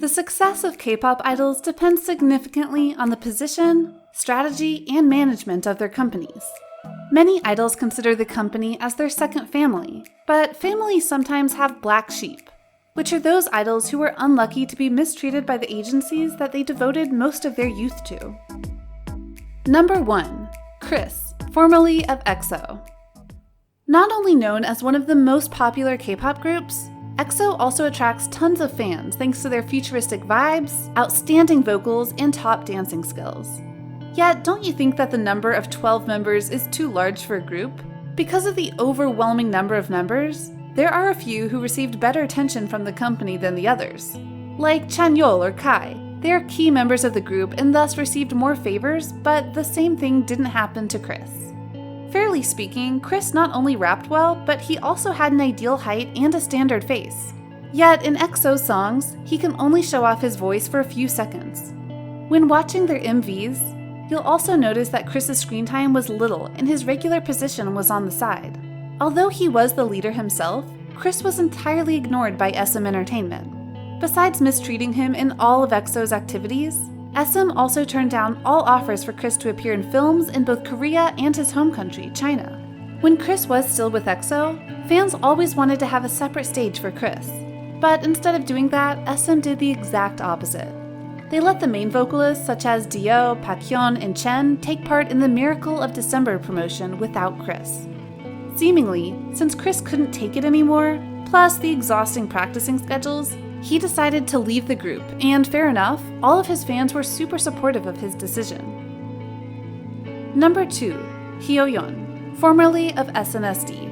The success of K-pop idols depends significantly on the position, strategy, and management of their companies. Many idols consider the company as their second family, but families sometimes have black sheep, which are those idols who were unlucky to be mistreated by the agencies that they devoted most of their youth to. Number 1. Kris, formerly of EXO. Not only known as one of the most popular K-pop groups, EXO also attracts tons of fans thanks to their futuristic vibes, outstanding vocals, and top dancing skills. Yet, don't you think that the number of 12 members is too large for a group? Because of the overwhelming number of members, there are a few who received better attention from the company than the others. Like Chanwoo or Kai, they are key members of the group and thus received more favors, but the same thing didn't happen to Kris. Fairly speaking, Kris not only rapped well, but he also had an ideal height and a standard face. Yet in EXO's songs, he can only show off his voice for a few seconds. When watching their MVs, you'll also notice that Kris's screen time was little and his regular position was on the side. Although he was the leader himself, Kris was entirely ignored by SM Entertainment. Besides mistreating him in all of EXO's activities, SM also turned down all offers for Kris to appear in films in both Korea and his home country, China. When Kris was still with EXO, fans always wanted to have a separate stage for Kris. But instead of doing that, SM did the exact opposite. They let the main vocalists such as Dio, Hyoyeon, and Chen take part in the Miracle of December promotion without Kris. Seemingly, since Kris couldn't take it anymore, plus the exhausting practicing schedules, he decided to leave the group, and fair enough, all of his fans were super supportive of his decision. Number 2. Hyoyeon, formerly of snsd.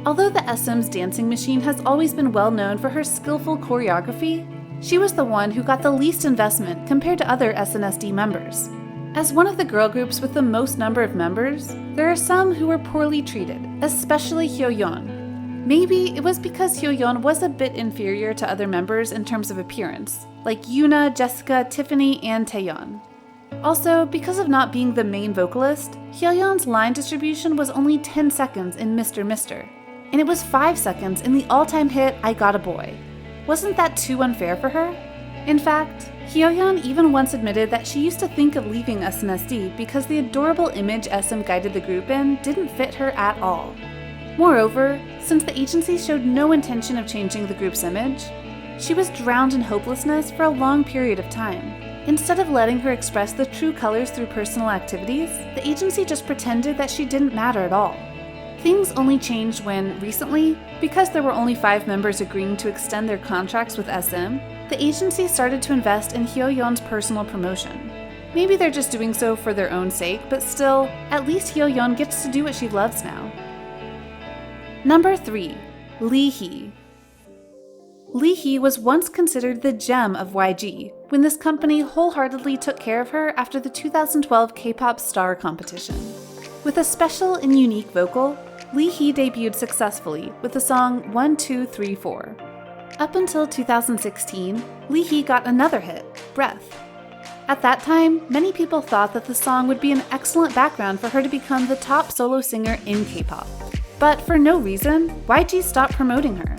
Although the SM's dancing machine has always been well known for her skillful choreography, she was the one who got the least investment compared to other snsd members. As one of the girl groups with the most number of members, there are some who were poorly treated, especially Hyoyeon. Maybe it was because Hyoyeon was a bit inferior to other members in terms of appearance, like Yoona, Jessica, Tiffany, and Taeyeon. Also, because of not being the main vocalist, Hyoyeon's line distribution was only 10 seconds in Mr. Mister, and it was 5 seconds in the all-time hit I Got a Boy. Wasn't that too unfair for her? In fact, Hyoyeon even once admitted that she used to think of leaving SNSD because the adorable image SM guided the group in didn't fit her at all. Moreover, since the agency showed no intention of changing the group's image, she was drowned in hopelessness for a long period of time. Instead of letting her express the true colors through personal activities, the agency just pretended that she didn't matter at all. Things only changed when, recently, because there were only 5 members agreeing to extend their contracts with SM, the agency started to invest in Hyoyeon's personal promotion. Maybe they're just doing so for their own sake, but still, at least Hyoyeon gets to do what she loves now. Number 3. Leehee. Leehee was once considered the gem of YG, when this company wholeheartedly took care of her after the 2012 K-pop star competition. With a special and unique vocal, Leehee debuted successfully with the song 1, 2, 3, 4. Up until 2016, Leehee got another hit, Breath. At that time, many people thought that the song would be an excellent background for her to become the top solo singer in K-pop. But for no reason, YG stopped promoting her.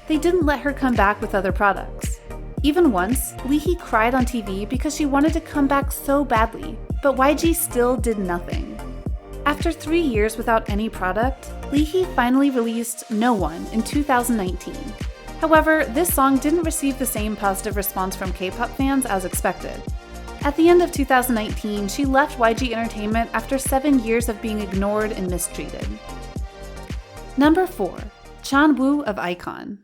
They didn't let her come back with other products. Even once, Leehee cried on TV because she wanted to come back so badly, but YG still did nothing. After 3 years without any product, Leehee finally released No One in 2019. However, this song didn't receive the same positive response from K-pop fans as expected. At the end of 2019, she left YG Entertainment after 7 years of being ignored and mistreated. Number 4. Chanwu of ikon.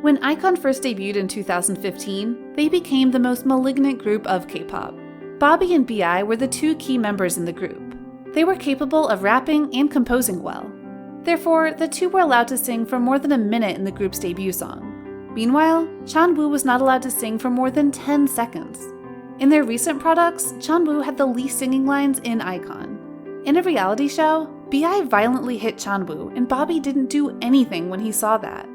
When ikon first debuted in 2015, they became the most malignant group of K-pop. Bobby and BI were the 2 key members in the group. They were capable of rapping and composing well. Therefore, the 2 were allowed to sing for more than a minute in the group's debut song. Meanwhile, Chanwu was not allowed to sing for more than 10 seconds. In their recent products, Chanwu had the least singing lines in ikon. In a reality show, BI violently hit Chanwu, and Bobby didn't do anything when he saw that.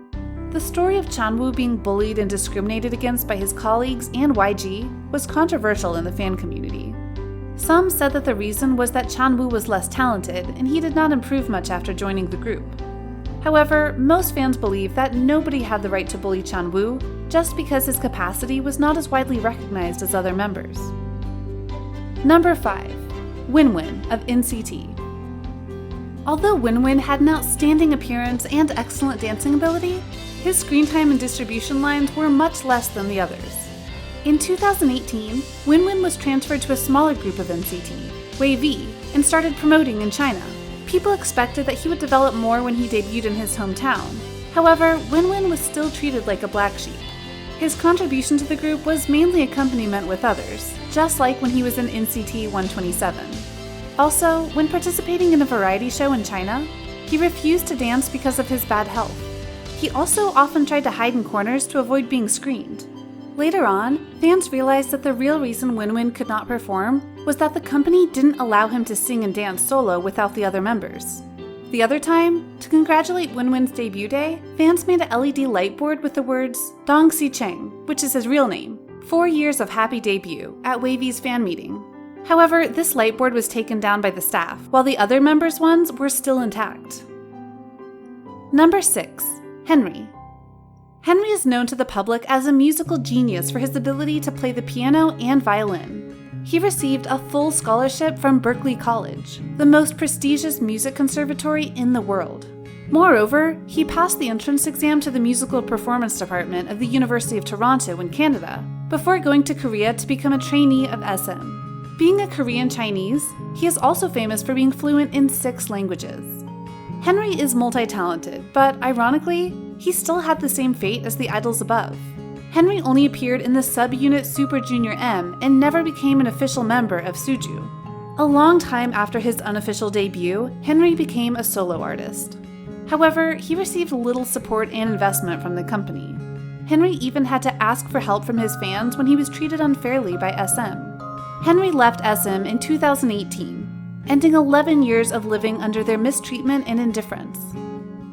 The story of Chanwu being bullied and discriminated against by his colleagues and YG was controversial in the fan community. Some said that the reason was that Chanwu was less talented and he did not improve much after joining the group. However, most fans believe that nobody had the right to bully Chanwu just because his capacity was not as widely recognized as other members. Number 5. Winwin of NCT. Although Winwin had an outstanding appearance and excellent dancing ability, his screen time and distribution lines were much less than the others. In 2018, Winwin was transferred to a smaller group of NCT, Leehee, and started promoting in China. People expected that he would develop more when he debuted in his hometown. However, Winwin was still treated like a black sheep. His contribution to the group was mainly accompaniment with others, just like when he was in NCT 127. Also, when participating in a variety show in China, he refused to dance because of his bad health. He also often tried to hide in corners to avoid being screened. Later on, fans realized that the real reason Winwin could not perform was that the company didn't allow him to sing and dance solo without the other members. The other time, to congratulate Winwin's debut day, fans made a LED light board with the words Dong Si Cheng, which is his real name, 4 years of happy debut, at Wavy's fan meeting. However, this light board was taken down by the staff, while the other members' ones were still intact. Number 6. Henry. Henry is known to the public as a musical genius for his ability to play the piano and violin. He received a full scholarship from Berklee College, the most prestigious music conservatory in the world. Moreover, he passed the entrance exam to the musical performance department of the University of Toronto in Canada, before going to Korea to become a trainee of SM. Being a Korean Chinese, he is also famous for being fluent in 6 languages. Henry is multi-talented, but ironically, he still had the same fate as the idols above. Henry only appeared in the subunit 슈퍼주니어 M and never became an official member of suju. A long time after his unofficial debut, Henry became a solo artist. However, he received little support and investment from the company. Henry even had to ask for help from his fans when he was treated unfairly by SM. Henry left SM in 2018, ending 11 years of living under their mistreatment and indifference.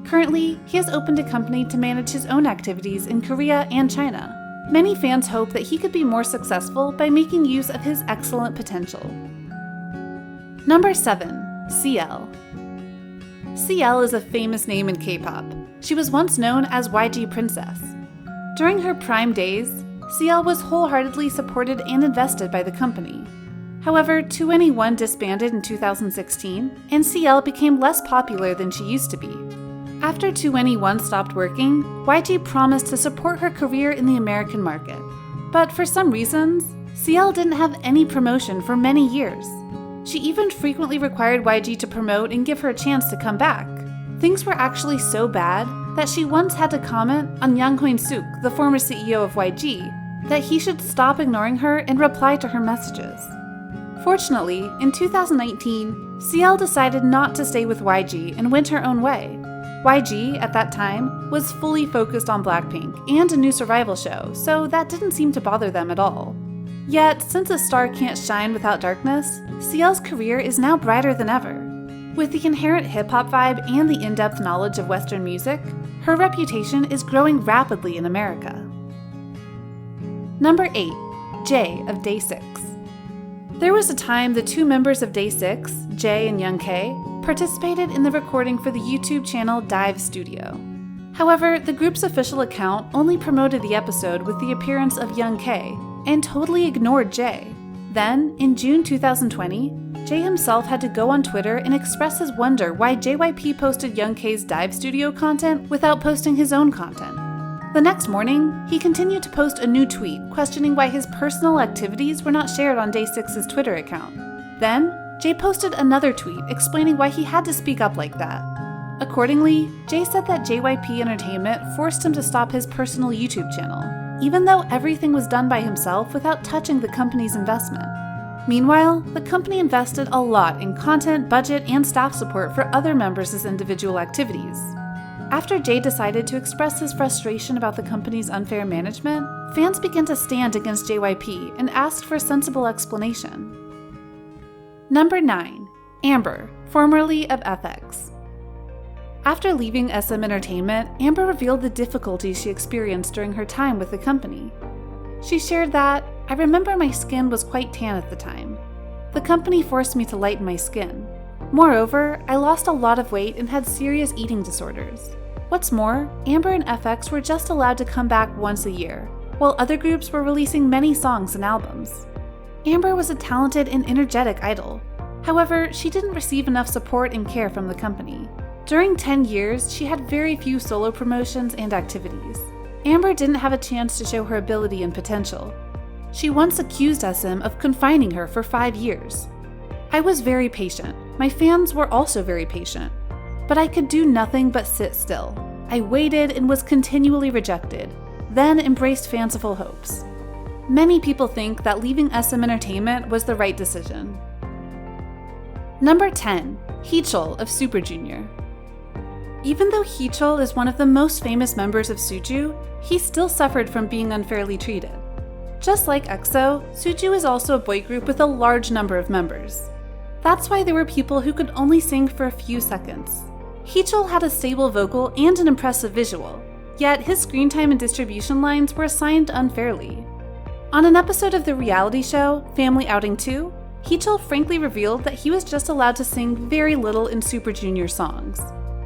Currently, he has opened a company to manage his own activities in Korea and China. Many fans hope that he could be more successful by making use of his excellent potential. Number 7. Ciel. Ciel is a famous name in K-pop. She was once known as YG Princess. During her prime days, Ciel was wholeheartedly supported and invested by the company. However, 2NE1 disbanded in 2016, and Ciel became less popular than she used to be. After 2NE1 stopped working, YG promised to support her career in the American market. But for some reasons, Ciel didn't have any promotion for many years. She even frequently required YG to promote and give her a chance to come back. Things were actually so bad that she once had to comment on Yang Hoin-suk, the former CEO of YG, that he should stop ignoring her and reply to her messages. Fortunately, in 2019, Ciel decided not to stay with YG and went her own way. YG, at that time, was fully focused on Blackpink and a new survival show, so that didn't seem to bother them at all. Yet, since a star can't shine without darkness, Ciel's career is now brighter than ever. With the inherent hip-hop vibe and the in-depth knowledge of Western music, her reputation is growing rapidly in America. Number 8. Jae of Day 6. There was a time the 2 members of Day 6, Jae and Young K, participated in the recording for the YouTube channel Dive Studio. However, the group's official account only promoted the episode with the appearance of Young K and totally ignored Jae. Then, in June 2020, Jae himself had to go on Twitter and express his wonder why JYP posted Young K's Dive Studio content without posting his own content. The next morning, he continued to post a new tweet questioning why his personal activities were not shared on Day 6's Twitter account. Then, Jae posted another tweet explaining why he had to speak up like that. Accordingly, Jae said that JYP Entertainment forced him to stop his personal YouTube channel, even though everything was done by himself without touching the company's investment. Meanwhile, the company invested a lot in content, budget, and staff support for other members' individual activities. After Jae decided to express his frustration about the company's unfair management, fans began to stand against JYP and asked for a sensible explanation. Number 9. Amber, formerly of FX. After leaving SM Entertainment, Amber revealed the difficulties she experienced during her time with the company. She shared that, "I remember my skin was quite tan at the time. The company forced me to lighten my skin. Moreover, I lost a lot of weight and had serious eating disorders. What's more, Amber and FX were just allowed to come back once a year, while other groups were releasing many songs and albums. Amber was a talented and energetic idol. However, she didn't receive enough support and care from the company. During 10 years, she had very few solo promotions and activities. Amber didn't have a chance to show her ability and potential. She once accused SM of confining her for 5 years. I was very patient. My fans were also very patient. But I could do nothing but sit still. I waited and was continually rejected, then embraced fanciful hopes. Many people think that leaving SM Entertainment was the right decision. Number 10. Heechul of 슈퍼주니어. Even though Heechul is one of the most famous members of suju, he still suffered from being unfairly treated. Just like EXO, suju is also a boy group with a large number of members. That's why there were people who could only sing for a few seconds. Heechul had a stable vocal and an impressive visual, yet his screen time and distribution lines were assigned unfairly. On an episode of the reality show, Family Outing 2, Heechul frankly revealed that he was just allowed to sing very little in 슈퍼주니어 songs.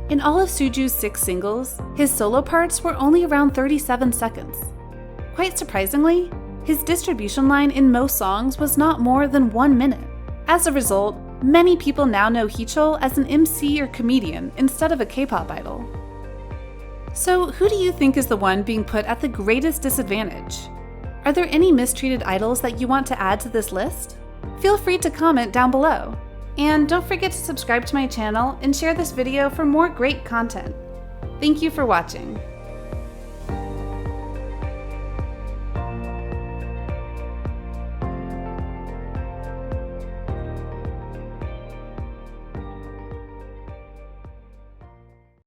In all of Suju's 6 singles, his solo parts were only around 37 seconds. Quite surprisingly, his distribution line in most songs was not more than 1 minute. As a result, many people now know Heechul as an MC or comedian instead of a K-pop idol. So who do you think is the one being put at the greatest disadvantage? Are there any mistreated idols that you want to add to this list? Feel free to comment down below. And don't forget to subscribe to my channel and share this video for more great content. Thank you for watching.